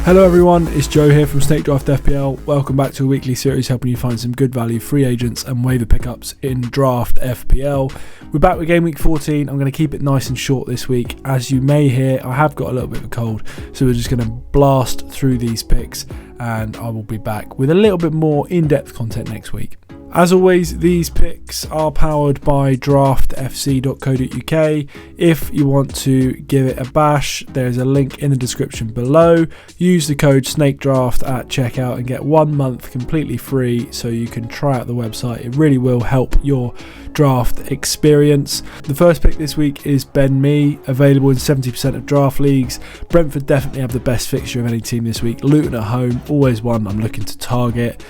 Hello everyone, it's Joe here from Draft FPL. Welcome back to a weekly series helping you find some good value free agents and waiver pickups in Draft FPL. We're back with game week 14. I'm going to keep it nice and short this week. As you may hear, I have got a little bit of a cold, so we're just going to blast through these picks and I will be back with a little bit more in-depth content next week. As always, these picks are powered by draftfc.co.uk. If you want to give it a bash, there's a link in the description below. Use the code SNAKEDRAFT at checkout and get 1 month completely free so you can try out the website. It really will help your draft experience. The first pick this week is Ben Mee, available in 70% of draft leagues. Brentford definitely have the best fixture of any team this week. Luton at home, always one I'm looking to target.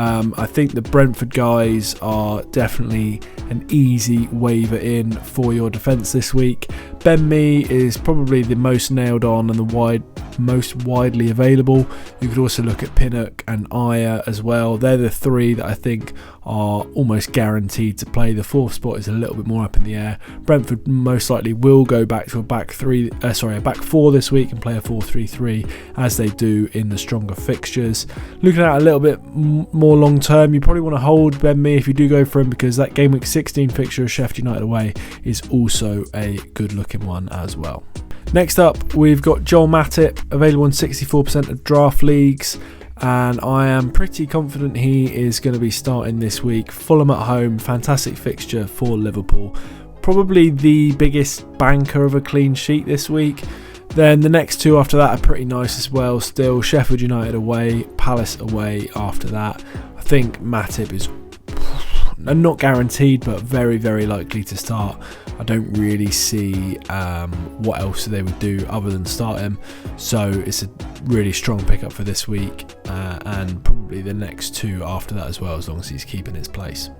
I think the Brentford guys are definitely an easy waiver in for your defence this week. Ben Mee is probably the most nailed on and the most widely available. You could also look at Pinnock and Aya as well. They're the three that I think are almost guaranteed to play. The fourth spot is a little bit more up in the air. Brentford most likely will go back to a back four this week and play a 4-3-3 as they do in the stronger fixtures. Looking at a little bit more long term, you probably want to hold Ben Mee if you do go for him, because that game week 16 fixture of Sheffield United away is also a good looking one as well. Next up, we've got Joel Matip, available in 64% of draft leagues, and I am pretty confident he is going to be starting this week. Fulham at home, fantastic fixture for Liverpool. Probably the biggest banker of a clean sheet this week. Then the next two after that are pretty nice as well still. Sheffield United away, Palace away after that. I think Matip is not guaranteed, but very, very likely to start. I don't really see what else they would do other than start him. So it's a really strong pickup for this week and probably the next two after that as well, as long as he's keeping his place.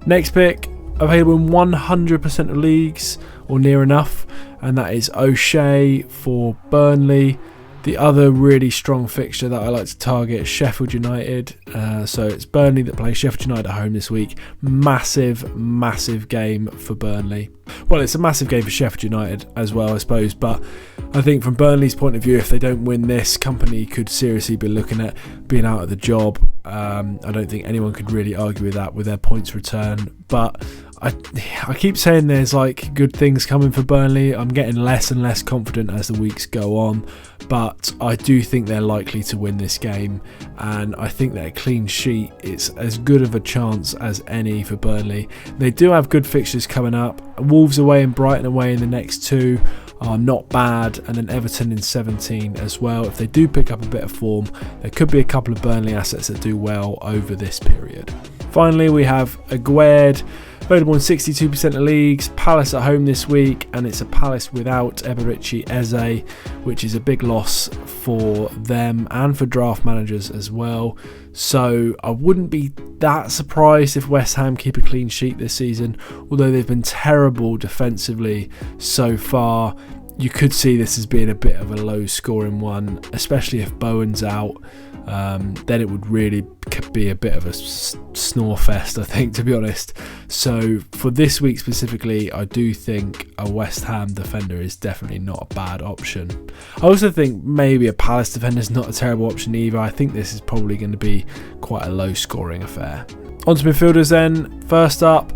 Next pick, available in 100% of leagues or near enough, and that is O'Shea for Burnley. The other really strong fixture that I like to target is Sheffield United. So it's Burnley that play Sheffield United at home this week. Massive game for Burnley. Well, it's a massive game for Sheffield United as well, I suppose. But I think from Burnley's point of view, if they don't win this, company could seriously be looking at being out of the job. I don't think anyone could really argue with that with their points return. But I keep saying there's like good things coming for Burnley. I'm getting less and less confident as the weeks go on, but I do think they're likely to win this game, and I think that a clean sheet is as good of a chance as any for Burnley. They do have good fixtures coming up. Wolves away and Brighton away in the next two are not bad, and then Everton in 17 as well. If they do pick up a bit of form, there could be a couple of Burnley assets that do well over this period. Finally, we have Aguerd, available in 62% of leagues. Palace at home this week, and it's a Palace without Eberici Eze, which is a big loss for them and for draft managers as well. So I wouldn't be that surprised if West Ham keep a clean sheet this season, although they've been terrible defensively so far. You could see this as being a bit of a low scoring one, especially if Bowen's out. Then it would really be a bit of a snore fest, I think, to be honest. So for this week specifically, I do think a West Ham defender is definitely not a bad option. I also think maybe a Palace defender is not a terrible option either. I think this is probably going to be quite a low scoring affair. On to midfielders then. First up,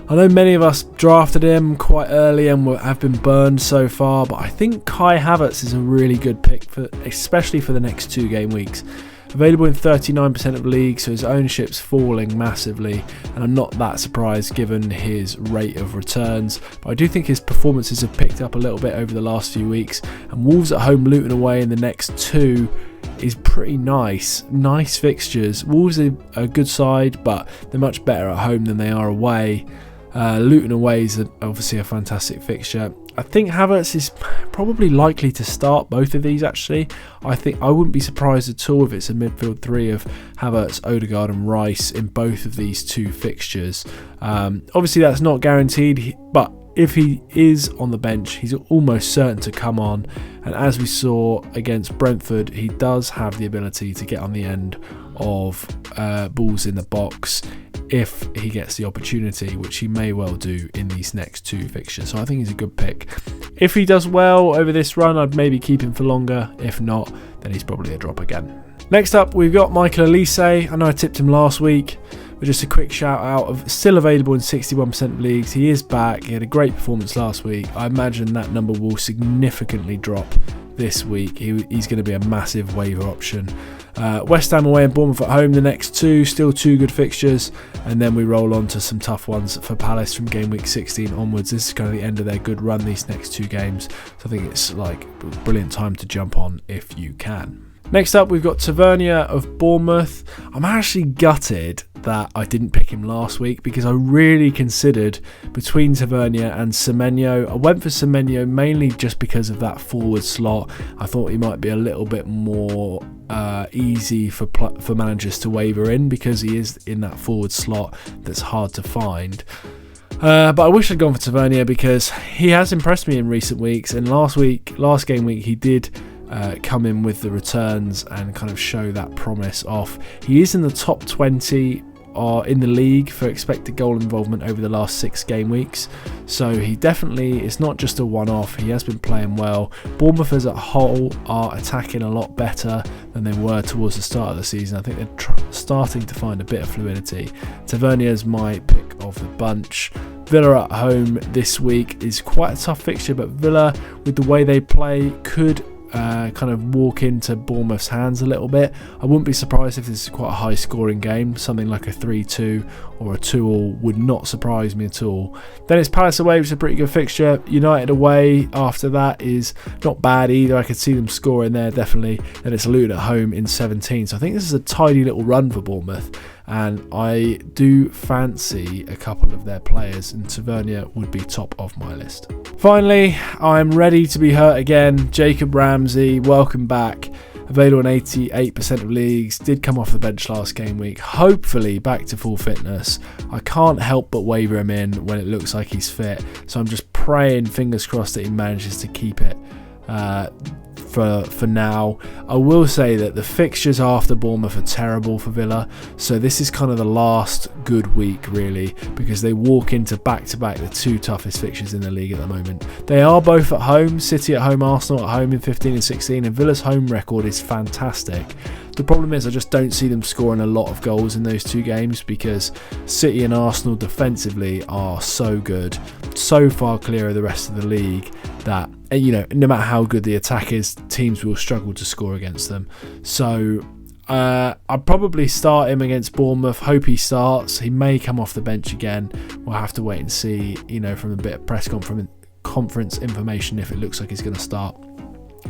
I know many of us drafted him quite early and have been burned so far, but I think Kai Havertz is a really good pick, especially for the next 2 game weeks. Available in 39% of leagues, so his ownership's falling massively, and I'm not that surprised given his rate of returns. But I do think his performances have picked up a little bit over the last few weeks, and Wolves at home, Luton away in the next 2 is pretty nice. Nice fixtures. Wolves are a good side, but they're much better at home than they are away. Luton away is obviously a fantastic fixture. I think Havertz is probably likely to start both of these actually. I think I wouldn't be surprised at all if it's a midfield 3 of Havertz, Odegaard and Rice in both of these 2 fixtures. Obviously that's not guaranteed, but if he is on the bench, he's almost certain to come on. And as we saw against Brentford, he does have the ability to get on the end of balls in the box if he gets the opportunity, which he may well do in these next 2 fixtures. So I think he's a good pick If he does well over this run, I'd maybe keep him for longer. If not, then he's probably a drop again. Next up, we've got Michael Elise. I know I tipped him last week, but just a quick shout out of still available in 61% of leagues. He is back. He had a great performance last week. I imagine that number will significantly drop this week. He's going to be a massive waiver option. West Ham away and Bournemouth at home, the next two, still two good fixtures, and then we roll on to some tough ones for Palace from game week 16 onwards. This is kind of the end of their good run, these next two games, so I think it's like a brilliant time to jump on if you can. Next up, we've got Tavernier of Bournemouth. I'm actually gutted that I didn't pick him last week because I really considered between Tavernier and Semenyo. I went for Semenyo mainly just because of that forward slot. I thought he might be a little bit more easy for managers to waiver in because he is in that forward slot that's hard to find. But I wish I'd gone for Tavernier because he has impressed me in recent weeks, and last game week he did come in with the returns and kind of show that promise off. He is in the top 20 in the league for expected goal involvement over the last 6 game weeks, so he definitely is not just a one-off. He has been playing well. Bournemouth as a whole are attacking a lot better than they were towards the start of the season. I think they're starting to find a bit of fluidity. Tavernier's my pick of the bunch. Villa at home this week is quite a tough fixture, but Villa, with the way they play, could kind of walk into Bournemouth's hands a little bit. I wouldn't be surprised if this is quite a high scoring game. Something like a 3-2 or a 2-2 would not surprise me at all. Then it's Palace away, which is a pretty good fixture. United away after that is not bad either. I could see them scoring there definitely. Then it's Luton at home in 17. So I think this is a tidy little run for Bournemouth, and I do fancy a couple of their players, and Tavernier would be top of my list. Finally, I'm ready to be hurt again. Jacob Ramsey, welcome back. Available in 88% of leagues, did come off the bench last game week, hopefully back to full fitness. I can't help but waiver him in when it looks like he's fit, so I'm just praying, fingers crossed, that he manages to keep it for now. I will say that the fixtures after Bournemouth are terrible for Villa, so this is kind of the last good week really, because they walk into back-to-back the two toughest fixtures in the league at the moment. They are both at home, City at home, Arsenal at home in 15 and 16, and Villa's home record is fantastic. The problem is I just don't see them scoring a lot of goals in those two games because City and Arsenal defensively are so good, so far clear of the rest of the league that, you know, no matter how good the attack is, teams will struggle to score against them. So I'd probably start him against Bournemouth. Hope he starts. He may come off the bench again. We'll have to wait and see, you know, from a bit of press conference information if it looks like he's going to start.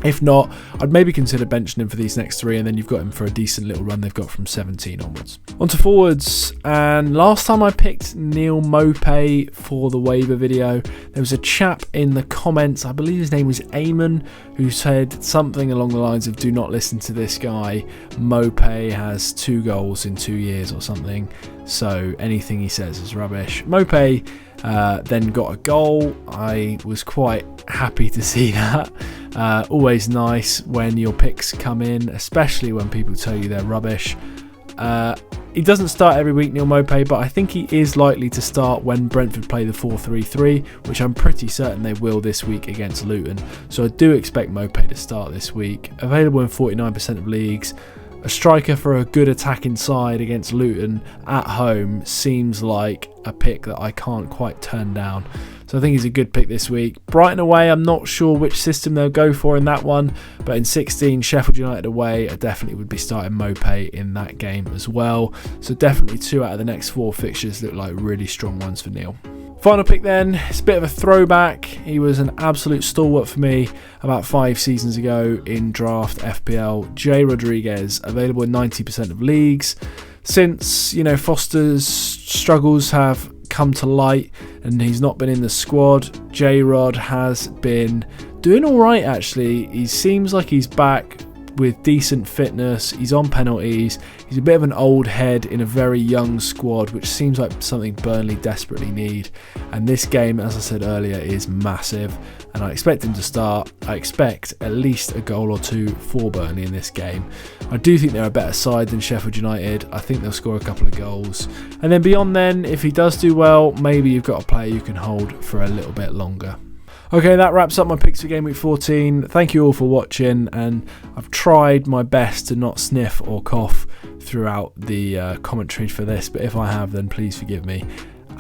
If not, I'd maybe consider benching him for these next 3, and then you've got him for a decent little run they've got from 17 onwards. On to forwards, and last time I picked Neil Maupay for the waiver video, there was a chap in the comments, I believe his name was Eamon, who said something along the lines of, do not listen to this guy, Maupay has 2 goals in 2 years or something, so anything he says is rubbish. Maupay then got a goal. I was quite happy to see that. Always nice when your picks come in, especially when people tell you they're rubbish. He doesn't start every week, Neil Maupay, but I think he is likely to start when Brentford play the 4-3-3, which I'm pretty certain they will this week against Luton. So I do expect Maupay to start this week. Available in 49% of leagues. A striker for a good attacking side against Luton at home seems like a pick that I can't quite turn down. So I think he's a good pick this week. Brighton away, I'm not sure which system they'll go for in that one, but in 16, Sheffield United away, I definitely would be starting Maupay in that game as well. So definitely 2 out of the next 4 fixtures look like really strong ones for Neil. Final pick then, it's a bit of a throwback. He was an absolute stalwart for me about 5 seasons ago in Draft FPL. Jay Rodriguez, available in 90% of leagues. Since, you know, Foster's struggles have come to light and he's not been in the squad, J-Rod has been doing alright actually. He seems like he's back with decent fitness, he's on penalties, he's a bit of an old head in a very young squad, which seems like something Burnley desperately need. And this game, as I said earlier, is massive, and I expect him to start. I expect at least a goal or 2 for Burnley in this game. I do think they're a better side than Sheffield United. I think they'll score a couple of goals. And then beyond then, if he does do well, maybe you've got a player you can hold for a little bit longer. Okay, that wraps up my picks for Game Week 14. Thank you all for watching, and I've tried my best to not sniff or cough throughout the commentary for this, but if I have, then please forgive me.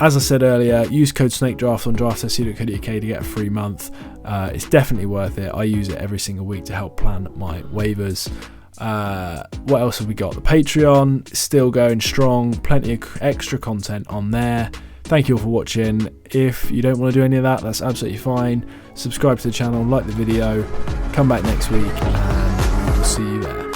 As I said earlier, use code SNAKEDRAFT on draftfc.co.uk to get a free month. It's definitely worth it. I use it every single week to help plan my waivers. What else have we got? The Patreon is still going strong. Plenty of extra content on there. Thank you all for watching. If you don't want to do any of that, that's absolutely fine. Subscribe to the channel, like the video, come back next week, and we will see you there.